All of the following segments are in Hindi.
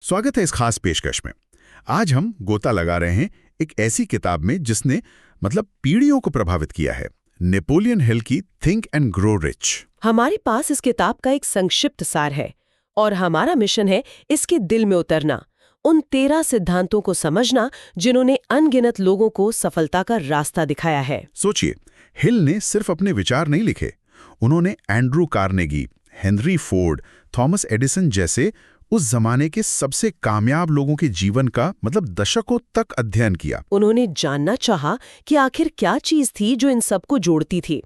स्वागत है इस खास पेशकश में। आज हम गोता लगा रहे हैं एक ऐसी किताब में जिसने पीढ़ियों को प्रभावित किया है, नेपोलियन हिल की थिंक एंड ग्रो रिच। हमारे पास इस किताब का एक संक्षिप्त सार है और हमारा मिशन है इसके दिल में उतरना, उन 13 सिद्धांतों को समझना जिन्होंने अनगिनत लोगों को सफलता का रास्ता दिखाया है। सोचिए, हिल ने सिर्फ अपने विचार नहीं लिखे, उन्होंने Andrew Carnegie, Henry Ford, Thomas Edison जैसे उस जमाने के सबसे कामयाब लोगों के जीवन का दशकों तक अध्ययन किया। उन्होंने जानना चाहा कि आखिर क्या चीज थी जो इन सबको जोड़ती थी,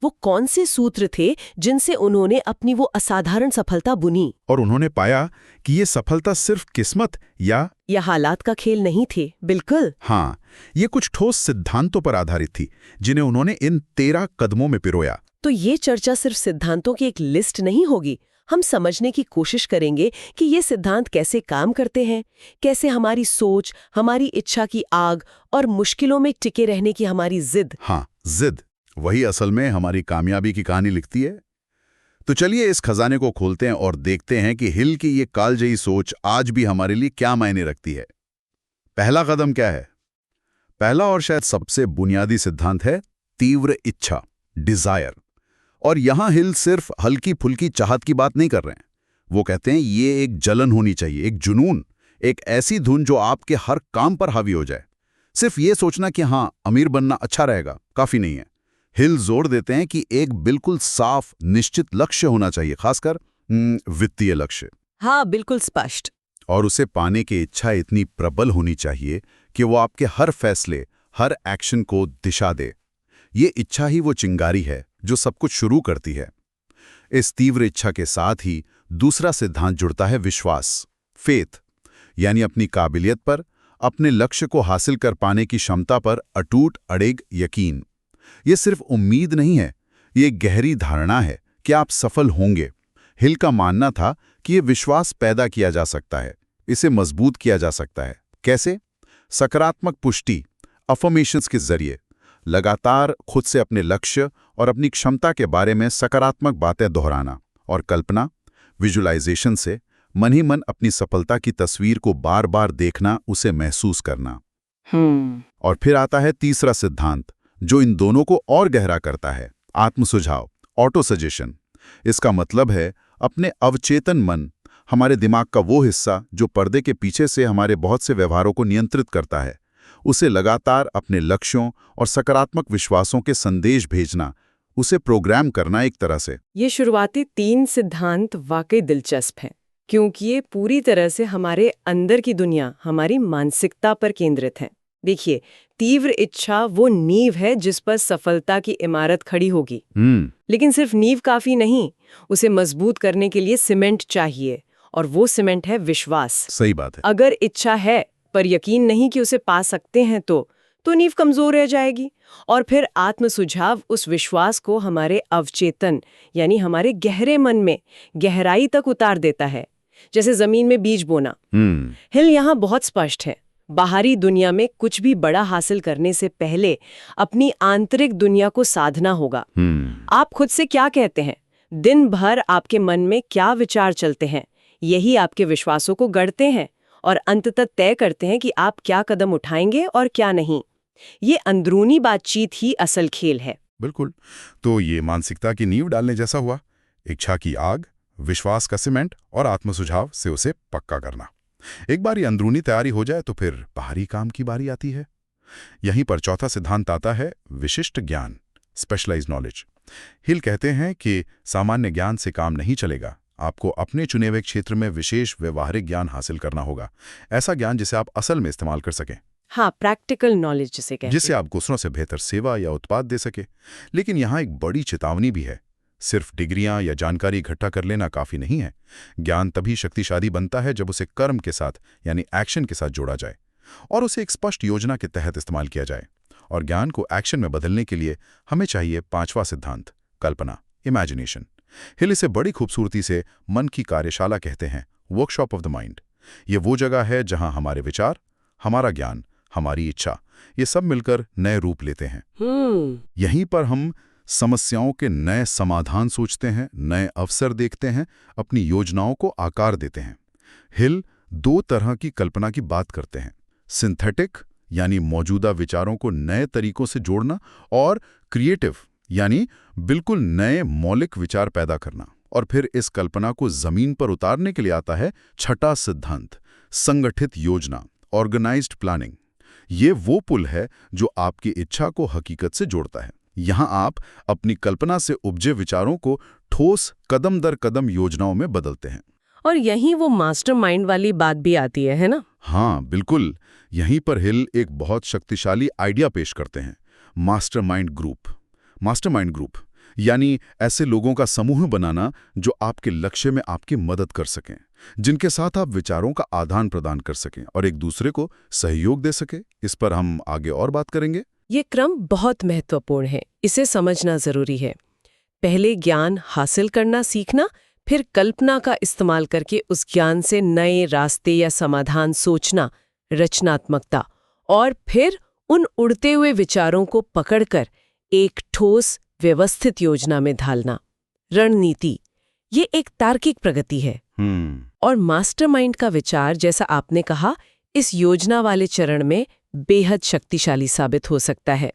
वो कौन से सूत्र थे जिनसे उन्होंने अपनी वो असाधारण सफलता बुनी। और उन्होंने पाया कि ये सफलता सिर्फ किस्मत या हालात का खेल नहीं थे। बिल्कुल हाँ, ये कुछ ठोस सिद्धांतों पर आधारित थी जिन्हें उन्होंने इन 13 कदमों में पिरोया। तो ये चर्चा सिर्फ सिद्धांतों की एक लिस्ट नहीं होगी, हम समझने की कोशिश करेंगे कि ये सिद्धांत कैसे काम करते हैं, कैसे हमारी सोच, हमारी इच्छा की आग और मुश्किलों में टिके रहने की हमारी जिद, जिद, वही असल में हमारी कामयाबी की कहानी लिखती है। तो चलिए इस खजाने को खोलते हैं और देखते हैं कि हिल की ये कालजयी सोच आज भी हमारे लिए क्या मायने रखती है। पहला कदम क्या है? पहला और शायद सबसे बुनियादी सिद्धांत है तीव्र इच्छा, डिजायर। और यहां हिल सिर्फ हल्की फुल्की चाहत की बात नहीं कर रहे हैं। वो कहते हैं ये एक जलन होनी चाहिए, एक जुनून, एक ऐसी धुन जो आपके हर काम पर हावी हो जाए। सिर्फ ये सोचना कि हाँ, अमीर बनना अच्छा रहेगा काफी नहीं है। हिल जोर देते हैं कि एक बिल्कुल साफ निश्चित लक्ष्य होना चाहिए, खासकर वित्तीय लक्ष्य। हाँ, बिल्कुल स्पष्ट। और उसे पाने की इच्छा इतनी प्रबल होनी चाहिए कि वो आपके हर फैसले, हर एक्शन को दिशा दे। ये इच्छा ही वो चिंगारी है जो सब कुछ शुरू करती है। इस तीव्र इच्छा के साथ ही दूसरा सिद्धांत जुड़ता है विश्वास, फेथ, यानी अपनी काबिलियत पर, अपने लक्ष्य को हासिल कर पाने की क्षमता पर अटूट अड़ेग यकीन। ये सिर्फ उम्मीद नहीं है, ये गहरी धारणा है कि आप सफल होंगे। हिल का मानना था कि ये विश्वास पैदा किया जा सकता है, इसे मजबूत किया जा सकता है। कैसे? सकारात्मक पुष्टि, अफर्मेशंस के जरिए, लगातार खुद से अपने लक्ष्य और अपनी क्षमता के बारे में सकारात्मक बातें दोहराना, और कल्पना, विजुअलाइजेशन से मन ही मन अपनी सफलता की तस्वीर को बार बार देखना, उसे महसूस करना। और फिर आता है तीसरा सिद्धांत जो इन दोनों को और गहरा करता है, आत्मसुझाव, ऑटो सजेशन। इसका मतलब है अपने अवचेतन मन, हमारे दिमाग का वो हिस्सा जो पर्दे के पीछे से हमारे बहुत से व्यवहारों को नियंत्रित करता है, उसे लगातार अपने लक्ष्यों और सकारात्मक विश्वासों के संदेश भेजना, उसे प्रोग्राम करना एक तरह से। ये शुरुआती 3 सिद्धांत वाकई दिलचस्प हैं, क्योंकि ये पूरी तरह से हमारे अंदर की दुनिया, हमारी मानसिकता पर केंद्रित हैं। देखिए, तीव्र इच्छा वो नींव है जिस पर सफलता की इमारत खड़ी होगी। लेकिन सिर्फ नींव काफी नहीं, उसे मजबूत करने के लिए सीमेंट चाहिए, और वो सीमेंट है विश्वास। सही बात है। अगर इच्छा है पर यकीन नहीं कि उसे पा सकते हैं तो नींव कमजोर रह जाएगी। और फिर आत्मसुझाव उस विश्वास को हमारे अवचेतन, यानी हमारे गहरे मन में गहराई तक उतार देता है, जैसे जमीन में बीज बोना। हिल यहाँ बहुत स्पष्ट है, बाहरी दुनिया में कुछ भी बड़ा हासिल करने से पहले अपनी आंतरिक दुनिया को साधना होगा। आप खुद से क्या कहते हैं, दिन भर आपके मन में क्या विचार चलते हैं, यही आपके विश्वासों को गढ़ते हैं और अंततः तय करते हैं कि आप क्या कदम उठाएंगे और क्या नहीं। ये अंदरूनी बातचीत ही असल खेल है। बिल्कुल। तो ये मानसिकता की नींव डालने जैसा हुआ, इच्छा की आग, विश्वास का सीमेंट और आत्मसुझाव से उसे पक्का करना। एक बार ये अंदरूनी तैयारी हो जाए तो फिर बाहरी काम की बारी आती है। यहीं पर चौथा सिद्धांत आता है विशिष्ट ज्ञान, स्पेशलाइज्ड नॉलेज। हिल कहते हैं कि सामान्य ज्ञान से काम नहीं चलेगा, आपको अपने चुने हुए क्षेत्र में विशेष व्यवहारिक ज्ञान हासिल करना होगा। ऐसा ज्ञान जिसे आप असल में इस्तेमाल कर सकें। हाँ, प्रैक्टिकल नॉलेज जिसे कहते हैं, जिससे आप दूसरों से बेहतर सेवा या उत्पाद दे सके। लेकिन यहाँ एक बड़ी चेतावनी भी है, सिर्फ डिग्रियां या जानकारी इकट्ठा कर लेना काफी नहीं है। ज्ञान तभी शक्तिशाली बनता है जब उसे कर्म के साथ, यानी एक्शन के साथ जोड़ा जाए और उसे एक स्पष्ट योजना के तहत इस्तेमाल किया जाए। और ज्ञान को एक्शन में बदलने के लिए हमें चाहिए पांचवा सिद्धांत, कल्पना, इमेजिनेशन। हिल इसे बड़ी खूबसूरती से मन की कार्यशाला कहते हैं, वर्कशॉप ऑफ द माइंड। ये वो जगह है जहां हमारे विचार, हमारा ज्ञान, हमारी इच्छा, ये सब मिलकर नए रूप लेते हैं। यहीं पर हम समस्याओं के नए समाधान सोचते हैं, नए अवसर देखते हैं, अपनी योजनाओं को आकार देते हैं। हिल दो तरह की कल्पना की बात करते हैं, सिंथेटिक यानी मौजूदा विचारों को नए तरीकों से जोड़ना, और क्रिएटिव यानी बिल्कुल नए मौलिक विचार पैदा करना। और फिर इस कल्पना को जमीन पर उतारने के लिए आता है छठा सिद्धांत, संगठित योजना, ऑर्गेनाइज्ड प्लानिंग। ये वो पुल है जो आपकी इच्छा को हकीकत से जोड़ता है। यहाँ आप अपनी कल्पना से उपजे विचारों को ठोस कदम दर कदम योजनाओं में बदलते हैं। और यहीं वो मास्टरमाइंड वाली बात भी आती है ना? हाँ बिल्कुल, यहीं पर हिल एक बहुत शक्तिशाली आइडिया पेश करते हैं, मास्टरमाइंड ग्रुप। मास्टरमाइंड ग्रुप यानी ऐसे लोगों का समूह बनाना जो आपके लक्ष्य में आपकी मदद कर सकें, जिनके साथ आप विचारों का आदान प्रदान कर सकें और एक दूसरे को सहयोग दे सके। इस पर हम आगे और बात करेंगे। ये क्रम बहुत महत्वपूर्ण है, इसे समझना जरूरी है। पहले ज्ञान हासिल करना सीखना, फिर कल्पना का इस्तेमाल करके उस ज्ञान से नए रास्ते या समाधान सोचना, रचनात्मकता, और फिर उन उड़ते हुए विचारों को पकड़कर एक ठोस व्यवस्थित योजना में ढालना, रणनीति। ये एक तार्किक प्रगति है। और मास्टरमाइंड का विचार, जैसा आपने कहा, इस योजना वाले चरण में बेहद शक्तिशाली साबित हो सकता है।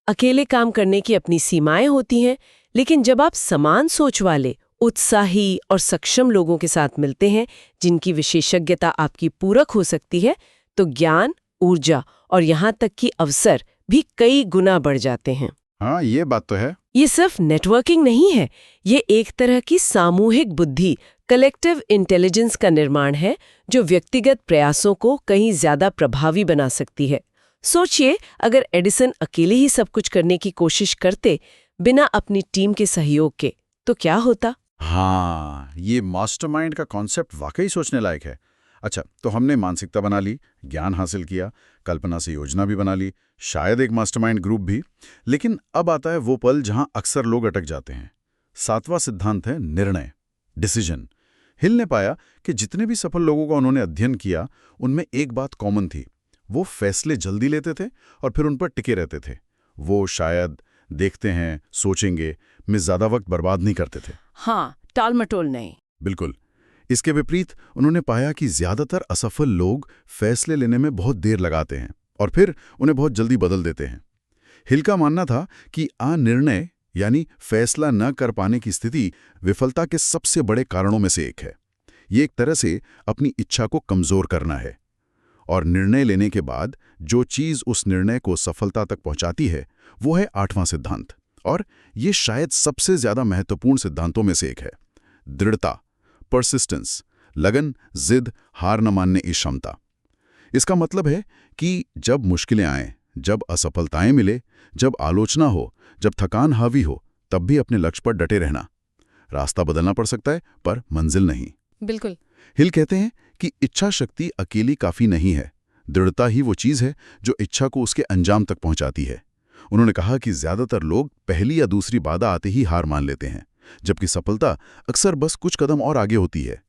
अकेले काम करने की अपनी सीमाएं होती हैं, लेकिन जब आप समान सोच वाले, उत्साही और सक्षम लोगों के साथ मिलते हैं जिनकी विशेषज्ञता आपकी पूरक हो सकती है, तो ज्ञान, ऊर्जा और यहाँ तक कि अवसर भी कई गुना बढ़ जाते हैं। हाँ, ये बात तो है। ये सिर्फ नेटवर्किंग नहीं है, ये एक तरह की सामूहिक बुद्धि, कलेक्टिव इंटेलिजेंस का निर्माण है जो व्यक्तिगत प्रयासों को कहीं ज्यादा प्रभावी बना सकती है। सोचिए, अगर एडिसन अकेले ही सब कुछ करने की कोशिश करते बिना अपनी टीम के सहयोग के, तो क्या होता? हाँ, ये मास्टरमाइंड का कॉन्सेप्ट वाकई सोचने लायक है। अच्छा, तो हमने मानसिकता बना ली, ज्ञान हासिल किया, कल्पना से योजना भी बना ली, शायद एक मास्टरमाइंड ग्रुप भी। लेकिन अब आता है वो पल जहां अक्सर लोग अटक जाते हैं। सातवां सिद्धांत है निर्णय, डिसीजन। हिल ने पाया कि जितने भी सफल लोगों का उन्होंने अध्ययन किया, उनमें एक बात कॉमन थी, वो फैसले जल्दी लेते थे और फिर उन पर टिके रहते थे। वो शायद देखते हैं, सोचेंगे, में ज्यादा वक्त बर्बाद नहीं करते थे। हाँ, टाल मटोल नहीं। बिल्कुल। इसके विपरीत उन्होंने पाया कि ज्यादातर असफल लोग फैसले लेने में बहुत देर लगाते हैं और फिर उन्हें बहुत जल्दी बदल देते हैं। हिल का मानना था कि अनिर्णय यानी फैसला न कर पाने की स्थिति विफलता के सबसे बड़े कारणों में से एक है। ये एक तरह से अपनी इच्छा को कमजोर करना है। और निर्णय लेने के बाद जो चीज उस निर्णय को सफलता तक पहुंचाती है, वो है आठवां सिद्धांत। और ये शायद सबसे ज्यादा महत्वपूर्ण सिद्धांतों में से एक है, दृढ़ता, परसिस्टेंस, लगन, जिद, हार न मानने की क्षमता। इसका मतलब है कि जब मुश्किलें आएं, जब असफलताएं मिले, जब आलोचना हो, जब थकान हावी हो, तब भी अपने लक्ष्य पर डटे रहना। रास्ता बदलना पड़ सकता है, पर मंजिल नहीं। बिल्कुल। हिल कहते हैं कि इच्छा शक्ति अकेली काफी नहीं है, दृढ़ता ही वो चीज है जो इच्छा को उसके अंजाम तक पहुंचाती है। उन्होंने कहा कि ज्यादातर लोग पहली या दूसरी बाधा आते ही हार मान लेते हैं, जबकि सफलता अक्सर बस कुछ कदम और आगे होती है।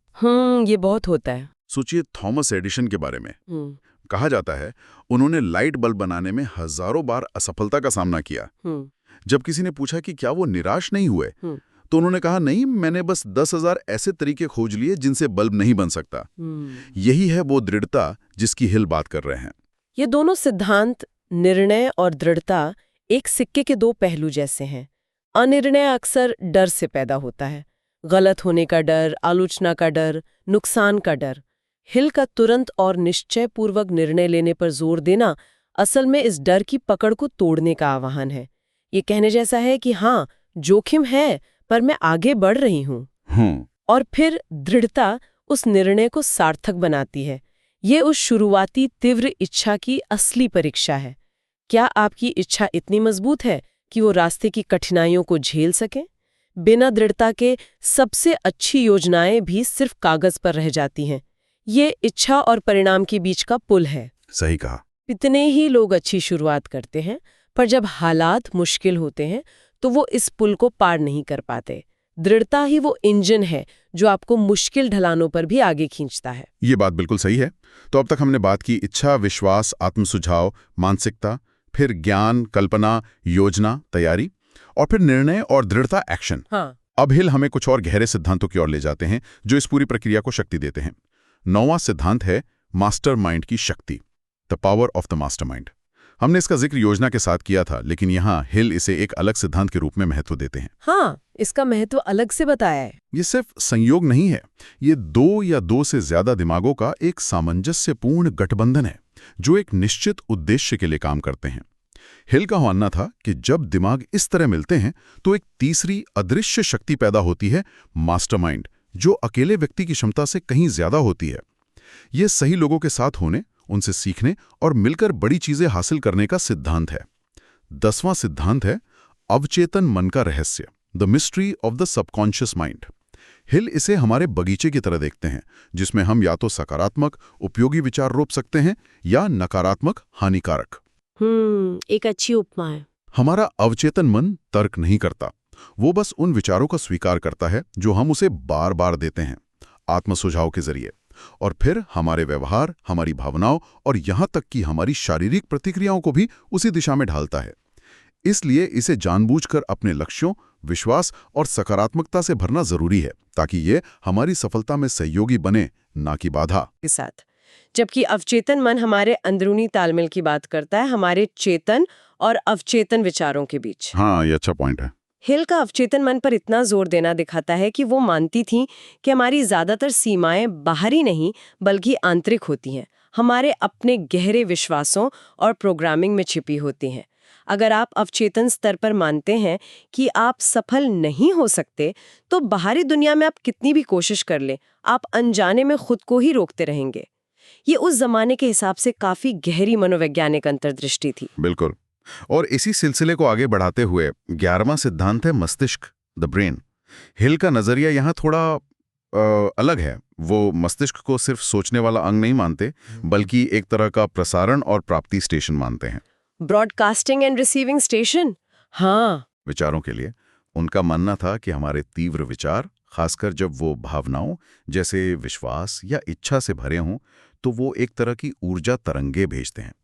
ये बहुत होता है। सोचिए थॉमस एडिसन के बारे में। कहा जाता है उन्होंने लाइट बल्ब बनाने में हजारों बार असफलता का सामना किया। जब किसी ने पूछा कि क्या वो निराश नहीं हुए, तो उन्होंने कहा, नहीं, मैंने बस 10,000 ऐसे तरीके खोज लिए जिनसे बल्ब नहीं बन सकता। यही है वो दृढ़ता जिसकी हिल बात कर रहे हैं। ये दोनों सिद्धांत, निर्णय और दृढ़ता, एक सिक्के के दो पहलू जैसे हैं। अनिर्णय अक्सर डर से पैदा होता है, गलत होने का डर, आलोचना का डर, नुकसान का डर। हिल का तुरंत और निश्चयपूर्वक निर्णय लेने पर जोर देना असल में इस डर की पकड़ को तोड़ने का आह्वान है। ये कहने जैसा है कि हाँ, जोखिम है, पर मैं आगे बढ़ रही हूँ। और फिर दृढ़ता उस निर्णय को सार्थक बनाती है। ये उस शुरुआती तीव्र इच्छा की असली परीक्षा है। क्या आपकी इच्छा इतनी मजबूत है कि वो रास्ते की कठिनाइयों को झेल सके? बिना दृढ़ता के सबसे अच्छी योजनाएं भी सिर्फ कागज पर रह जाती हैं। ये इच्छा और परिणाम के बीच का पुल है। सही कहा। इतने ही लोग अच्छी शुरुआत करते हैं, पर जब हालात मुश्किल होते हैं तो वो इस पुल को पार नहीं कर पाते। दृढ़ता ही वो इंजन है जो आपको मुश्किल ढलानों पर भी आगे खींचता है। ये बात बिल्कुल सही है। तो अब तक हमने बात की इच्छा, विश्वास, आत्मसुझाव, मानसिकता, फिर ज्ञान, कल्पना, योजना, तैयारी, और फिर निर्णय और दृढ़ता, एक्शन। हाँ। अब हिल हमें कुछ और गहरे सिद्धांतों की ओर ले जाते हैं जो इस पूरी प्रक्रिया को शक्ति देते हैं। 9वां सिद्धांत है मास्टरमाइंड की शक्ति, the power of the mastermind. हमने इसका जिक्र योजना के साथ किया था, लेकिन यहाँ हिल इसे एक अलग सिद्धांत के रूप में महत्व देते हैं। हाँ, इसका महत्व अलग से बताया है। ये सिर्फ संयोग नहीं है, ये 2 या 2 से ज्यादा दिमागों का एक सामंजस्यपूर्ण गठबंधन है जो एक निश्चित उद्देश्य के लिए काम करते हैं। हिल का मानना था कि जब दिमाग इस तरह मिलते हैं तो एक तीसरी अदृश्य शक्ति पैदा होती है, मास्टरमाइंड, जो अकेले व्यक्ति की क्षमता से कहीं ज्यादा होती है। ये सही लोगों के साथ होने, उनसे सीखने और मिलकर बड़ी चीजें हासिल करने का सिद्धांत है। 10वां सिद्धांत है अवचेतन मन का रहस्य, the mystery of the subconscious mind. हिल इसे हमारे बगीचे की तरह देखते हैं, जिसमें हम या तो सकारात्मक उपयोगी विचार रोप सकते हैं या नकारात्मक हानिकारक। एक अच्छी उपमा है। हमारा अवचेतन मन तर्क नहीं करता, वो बस उन विचारों का स्वीकार करता है जो हम उसे बार बार देते हैं, आत्मसुझाव के जरिए, और फिर हमारे व्यवहार, हमारी भावनाओं और यहाँ तक कि हमारी शारीरिक प्रतिक्रियाओं को भी उसी दिशा में ढालता है। इसलिए इसे जानबूझकर अपने लक्ष्यों, विश्वास और सकारात्मकता से भरना जरूरी है, ताकि ये हमारी सफलता में सहयोगी बने, ना कि बाधा के साथ। जबकि अवचेतन मन हमारे अंदरूनी तालमेल की बात करता है, हमारे चेतन और अवचेतन विचारों के बीच। हाँ, ये अच्छा पॉइंट है। हिल का अवचेतन मन पर इतना जोर देना दिखाता है कि वो मानती थी कि हमारी ज्यादातर सीमाएं बाहरी नहीं बल्कि आंतरिक होती हैं, हमारे अपने गहरे विश्वासों और प्रोग्रामिंग में छिपी होती हैं। अगर आप अवचेतन स्तर पर मानते हैं कि आप सफल नहीं हो सकते, तो बाहरी दुनिया में आप कितनी भी कोशिश कर लें, आप अनजाने में खुद को ही रोकते रहेंगे। ये उस जमाने के हिसाब से काफी गहरी मनोवैज्ञानिक अंतर्दृष्टि थी। बिल्कुल। और इसी सिलसिले को आगे बढ़ाते हुए 11वां सिद्धांत है मस्तिष्क, द ब्रेन। हिल का नजरिया यहाँ थोड़ा अलग है। वो मस्तिष्क को सिर्फ सोचने वाला अंग नहीं मानते, बल्कि एक तरह का प्रसारण और प्राप्ति स्टेशन मानते हैं। Broadcasting and receiving station. हाँ, विचारों के लिए उनका मानना था कि हमारे तीव्र विचार, खासकर जब वो भावनाओं जैसे विश्वास या इच्छा से भरे हों, तो वो एक तरह की ऊर्जा तरंगे भेजते हैं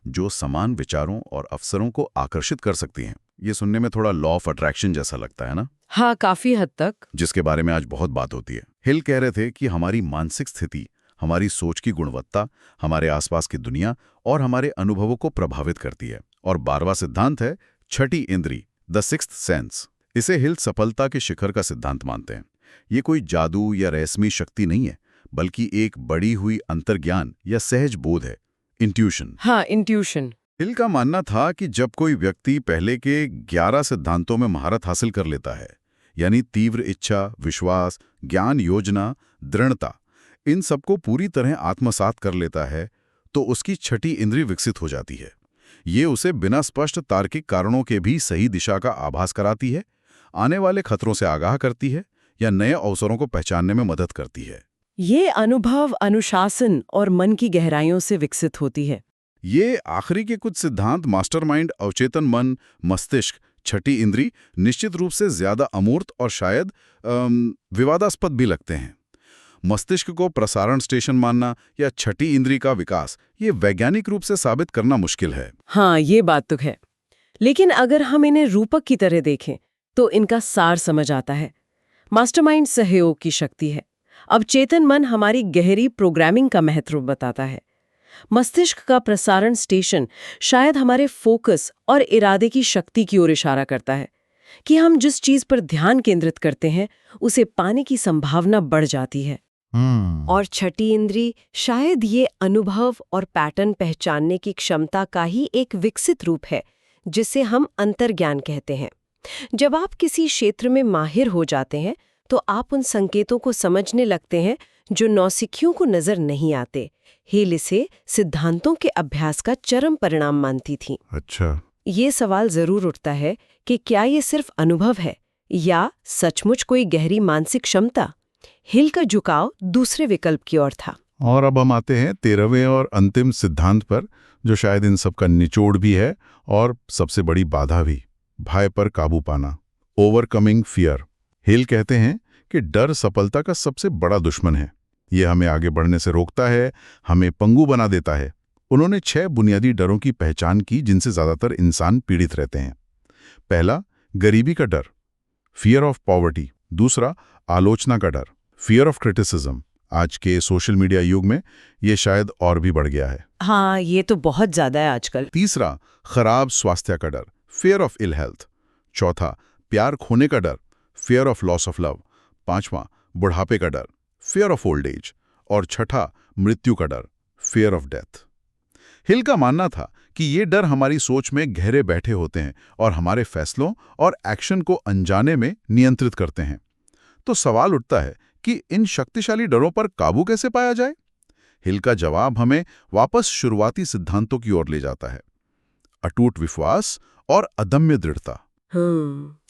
जो समान विचारों और अवसरों को आकर्षित कर सकती हैं। ये सुनने में थोड़ा लॉ ऑफ अट्रैक्शन जैसा लगता है ना? हाँ, काफी हद तक। जिसके बारे में आज बहुत बात होती है। हिल कह रहे थे कि हमारी मानसिक स्थिति, हमारी सोच की गुणवत्ता, हमारे आसपास की दुनिया और हमारे अनुभवों को प्रभावित करती है। और 12वां सिद्धांत है छठी इंद्री, द सिक्स्थ सेंस। इसे हिल सफलता के शिखर का सिद्धांत मानते हैं। ये कोई जादू या रहस्यमयी शक्ति नहीं है, बल्कि एक बड़ी हुई अंतर्ज्ञान या सहज बोध है, इंट्यूशन। हाँ, इंट्यूशन। हिल का मानना था कि जब कोई व्यक्ति पहले के 11 सिद्धांतों में महारत हासिल कर लेता है, यानी तीव्र इच्छा, विश्वास, ज्ञान योजना, दृढ़ता, इन सबको पूरी तरह आत्मसात कर लेता है, तो उसकी छठी इंद्री विकसित हो जाती है। ये उसे बिना स्पष्ट तार्किक कारणों के भी सही दिशा का आभास कराती है, आने वाले खतरों से आगाह करती है या नए अवसरों को पहचानने में मदद करती है। ये अनुभव, अनुशासन और मन की गहराइयों से विकसित होती है। ये आखिरी के कुछ सिद्धांत, मास्टरमाइंड, अवचेतन मन, मस्तिष्क, छठी इंद्री, निश्चित रूप से ज्यादा अमूर्त और शायद विवादास्पद भी लगते हैं। मस्तिष्क को प्रसारण स्टेशन मानना या छठी इंद्री का विकास, ये वैज्ञानिक रूप से साबित करना मुश्किल है। हाँ, ये बात तो है। लेकिन अगर हम इन्हें रूपक की तरह देखें तो इनका सार समझ आता है। मास्टरमाइंड सहयोग की शक्ति है, अवचेतन मन हमारी गहरी प्रोग्रामिंग का महत्व बताता है, मस्तिष्क का प्रसारण स्टेशन शायद हमारे फोकस और इरादे की शक्ति की ओर इशारा करता है कि हम जिस चीज पर ध्यान केंद्रित करते हैं उसे पाने की संभावना बढ़ जाती है। और छठी इंद्री शायद ये अनुभव और पैटर्न पहचानने की क्षमता का ही एक विकसित रूप है, जिसे हम अंतर्ज्ञान कहते हैं। जब आप किसी क्षेत्र में माहिर हो जाते हैं तो आप उन संकेतों को समझने लगते हैं जो नौसिखियों को नजर नहीं आते। हिल इसे सिद्धांतों के अभ्यास का चरम परिणाम मानती थी। अच्छा, ये सवाल जरूर उठता है कि क्या ये सिर्फ अनुभव है या सचमुच कोई गहरी मानसिक क्षमता? हिल का झुकाव दूसरे विकल्प की ओर था। और अब हम आते हैं 13वें और अंतिम सिद्धांत पर, जो शायद इन सब का निचोड़ भी है और सबसे बड़ी बाधा भी, भय पर काबू पाना, ओवरकमिंग फियर। हिल कहते हैं कि डर सफलता का सबसे बड़ा दुश्मन है। ये हमें आगे बढ़ने से रोकता है, हमें पंगु बना देता है। उन्होंने 6 बुनियादी डरों की पहचान की जिनसे ज्यादातर इंसान पीड़ित रहते हैं। पहला, गरीबी का डर, फियर ऑफ पॉवर्टी। दूसरा, आलोचना का डर, फियर ऑफ क्रिटिसिज्म, आज के सोशल मीडिया युग में ये शायद और भी बढ़ गया है। हाँ, ये तो बहुत ज्यादा है आजकल। तीसरा, खराब स्वास्थ्य का डर, फियर ऑफ इल हेल्थ। चौथा, प्यार खोने का डर, fear of loss of love. पांचवा, बुढ़ापे का डर, फियर ऑफ ओल्ड एज। और छठा, मृत्यु का डर, फियर ऑफ डेथ। हिल का मानना था कि ये डर हमारी सोच में गहरे बैठे होते हैं और हमारे फैसलों और एक्शन को अनजाने में नियंत्रित करते हैं। तो सवाल उठता है कि इन शक्तिशाली डरों पर काबू कैसे पाया जाए? हिल का जवाब हमें वापस शुरुआती सिद्धांतों की ओर ले जाता है। अटूट विश्वास और अदम्य दृढ़ता।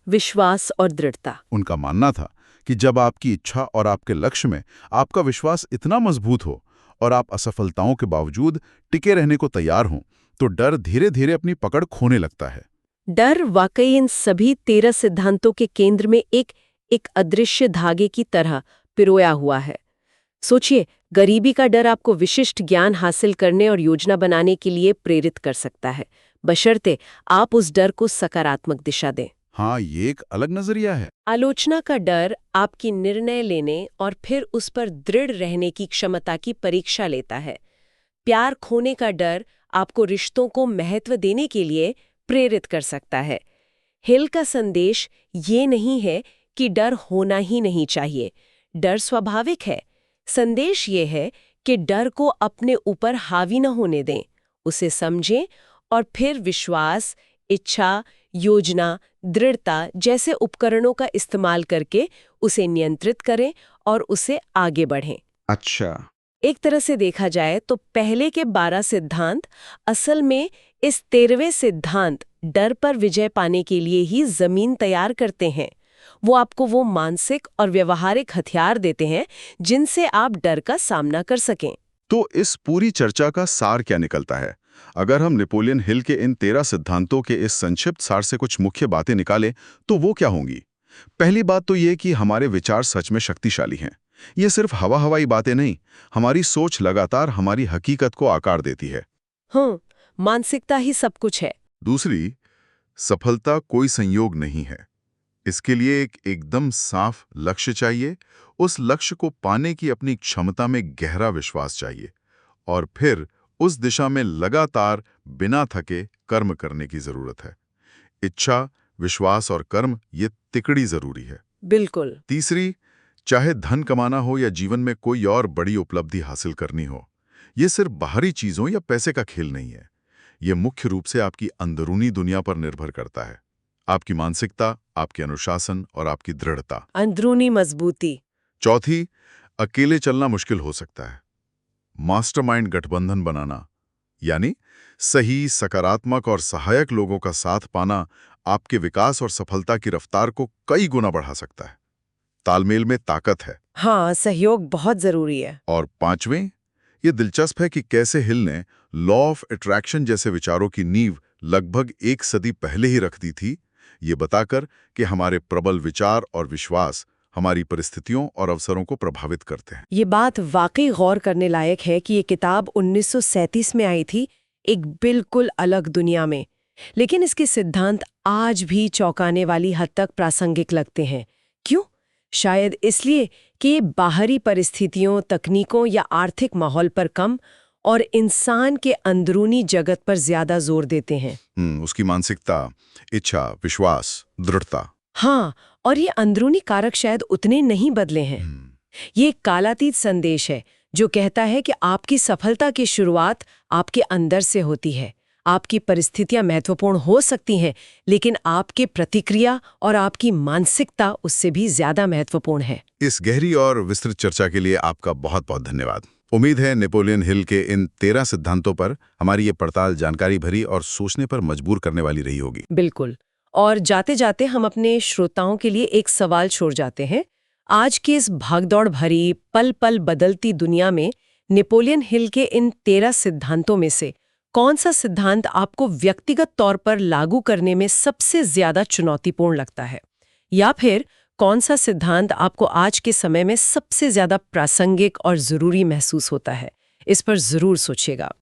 विश्वास और दृढ़ता। उनका मानना था कि जब आपकी इच्छा और आपके लक्ष्य में आपका विश्वास इतना मजबूत हो और आप असफलताओं के बावजूद टिके रहने को तैयार हों, तो डर धीरे धीरे अपनी पकड़ खोने लगता है। डर वाकई इन सभी 13 सिद्धांतों के केंद्र में एक अदृश्य धागे की तरह पिरोया हुआ है। सोचिए, गरीबी का डर आपको विशिष्ट ज्ञान हासिल करने और योजना बनाने के लिए प्रेरित कर सकता है, बशर्ते आप उस डर को सकारात्मक दिशा दें। हाँ, ये एक अलग नजरिया है। आलोचना का डर आपकी निर्णय लेने और फिर उस पर दृढ़ रहने की क्षमता की परीक्षा लेता है। प्यार खोने का डर आपको रिश्तों को महत्व देने के लिए प्रेरित कर सकता है। हिल का संदेश ये नहीं है कि डर होना ही नहीं चाहिए, डर स्वाभाविक है। संदेश ये है कि डर को अपने ऊपर हावी न होने दें, उसे समझें और फिर विश्वास, इच्छा, योजना, दृढ़ता जैसे उपकरणों का इस्तेमाल करके उसे नियंत्रित करें और उसे आगे बढ़ें। अच्छा। एक तरह से देखा जाए तो पहले के 12 सिद्धांत असल में इस 13वें सिद्धांत डर पर विजय पाने के लिए ही जमीन तैयार करते हैं। वो आपको वो मानसिक और व्यवहारिक हथियार देते हैं जिनसे आप डर का सामना कर सकें। तो इस पूरी चर्चा का सार क्या निकलता है? अगर हम नेपोलियन हिल के इन 13 सिद्धांतों के इस संक्षिप्त सार से कुछ मुख्य बातें निकालें, तो वो क्या होंगी? पहली बात तो ये कि हमारे विचार सच में शक्तिशाली हैं। ये सिर्फ हवाई बातें नहीं, हमारी सोच लगातार हमारी हकीकत को आकार देती है। मानसिकता ही सब कुछ है। दूसरी, सफलता कोई संयोग नहीं है। इसके लिए एक एकदम साफ लक्ष्य चाहिए, उस लक्ष्य को पाने की अपनी क्षमता में गहरा विश्वास चाहिए और फिर उस दिशा में लगातार बिना थके कर्म करने की जरूरत है। इच्छा, विश्वास और कर्म ये तिकड़ी जरूरी है। बिल्कुल। तीसरी, चाहे धन कमाना हो या जीवन में कोई और बड़ी उपलब्धि हासिल करनी हो, ये सिर्फ बाहरी चीजों या पैसे का खेल नहीं है। ये मुख्य रूप से आपकी अंदरूनी दुनिया पर निर्भर करता है। आपकी मानसिकता, आपके अनुशासन और आपकी दृढ़ता, अंदरूनी मजबूती। चौथी, अकेले चलना मुश्किल हो सकता है। मास्टरमाइंड गठबंधन बनाना, यानी सही, सकारात्मक और सहायक लोगों का साथ पाना, आपके विकास और सफलता की रफ्तार को कई गुना बढ़ा सकता है। तालमेल में ताकत है। हाँ, सहयोग बहुत जरूरी है। और पांचवें, ये दिलचस्प है कि कैसे हिल ने लॉ ऑफ अट्रैक्शन जैसे विचारों की नींव लगभग 1 सदी पहले ही रख दी थी, ये बताकर कि हमारे प्रबल विचार और विश्वास हमारी परिस्थितियों और अवसरों को प्रभावित करते हैं। ये बात वाकई गौर करने लायक है कि ये किताब 1937 में आई थी, एक बिल्कुल अलग दुनिया में, लेकिन इसके सिद्धांत आज भी चौंकाने वाली हद तक प्रासंगिक लगते हैं। क्यों? शायद इसलिए कि ये बाहरी परिस्थितियों, तकनीकों या आर्थिक माहौल पर कम और इंसान के अंदरूनी जगत पर ज्यादा जोर देते हैं। उसकी मानसिकता, इच्छा, विश्वास, दृढ़ता। हाँ, और ये अंदरूनी कारक शायद उतने नहीं बदले हैं। ये एक कालातीत संदेश है जो कहता है कि आपकी सफलता की शुरुआत आपके अंदर से होती है। आपकी परिस्थितियां महत्वपूर्ण हो सकती हैं, लेकिन आपके प्रतिक्रिया और आपकी मानसिकता उससे भी ज्यादा महत्वपूर्ण है। इस गहरी और विस्तृत चर्चा के लिए आपका बहुत बहुत धन्यवाद। उम्मीद है नेपोलियन हिल के इन 13 सिद्धांतों पर हमारी ये पड़ताल जानकारी भरी और सोचने पर मजबूर करने वाली रही होगी। बिल्कुल। और जाते जाते हम अपने श्रोताओं के लिए एक सवाल छोड़ जाते हैं। आज की इस भागदौड़ भरी, पल पल बदलती दुनिया में नेपोलियन हिल के इन 13 सिद्धांतों में से कौन सा सिद्धांत आपको व्यक्तिगत तौर पर लागू करने में सबसे ज्यादा चुनौतीपूर्ण लगता है? या फिर कौन सा सिद्धांत आपको आज के समय में सबसे ज्यादा प्रासंगिक और जरूरी महसूस होता है? इस पर जरूर सोचिएगा।